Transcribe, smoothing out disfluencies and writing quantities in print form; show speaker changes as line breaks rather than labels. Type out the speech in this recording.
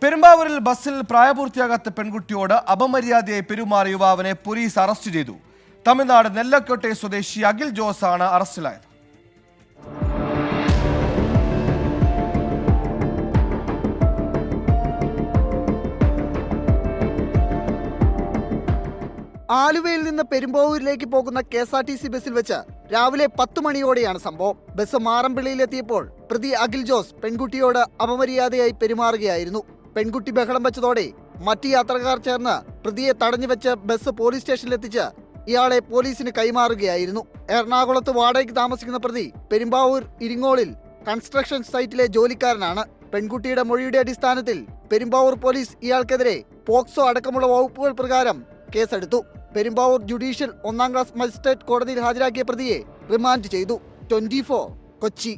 പെരുമ്പാവൂരിൽ ബസ്സിൽ പ്രായപൂർത്തിയാകാത്ത പെൺകുട്ടിയോട് അപമര്യാദയായി പെരുമാറിയ യുവാവിനെ പോലീസ് അറസ്റ്റ് ചെയ്തു. തമിഴ്നാട് നെല്ലക്കോട്ടെ സ്വദേശി അഖിൽ ജോസ് ആണ് അറസ്റ്റിലായത്.
ആലുവയിൽ നിന്ന് പെരുമ്പാവൂരിലേക്ക് പോകുന്ന KSRTC ബസ്സിൽ വെച്ച് രാവിലെ 10 മണിയോടെയാണ് സംഭവം. ബസ് മാറമ്പിള്ളിയിലെത്തിയപ്പോൾ പ്രതി അഖിൽ ജോസ് പെൺകുട്ടിയോട് അപമര്യാദയായി പെരുമാറുകയായിരുന്നു. പെൺകുട്ടി ബഹളം വെച്ചതോടെ മറ്റ് യാത്രക്കാർ ചേർന്ന് പ്രതിയെ തടഞ്ഞു വെച്ച് ബസ് പോലീസ് സ്റ്റേഷനിലെത്തിച്ച് ഇയാളെ പോലീസിന് കൈമാറുകയായിരുന്നു. എറണാകുളത്ത് വാടകയ്ക്ക് താമസിക്കുന്ന പ്രതി പെരുമ്പാവൂർ ഇരിങ്ങോളിൽ കൺസ്ട്രക്ഷൻ സൈറ്റിലെ ജോലിക്കാരനാണ്. പെൺകുട്ടിയുടെ മൊഴിയുടെ അടിസ്ഥാനത്തിൽ പെരുമ്പാവൂർ പോലീസ് ഇയാൾക്കെതിരെ പോക്സോ അടക്കമുള്ള വകുപ്പുകൾ പ്രകാരം കേസെടുത്തു. പെരുമ്പാവൂർ ജുഡീഷ്യൽ 1ാം ക്ലാസ് മജിസ്ട്രേറ്റ് കോടതിയിൽ ഹാജരാക്കിയ പ്രതിയെ റിമാൻഡ് ചെയ്തു. 24 കൊച്ചി.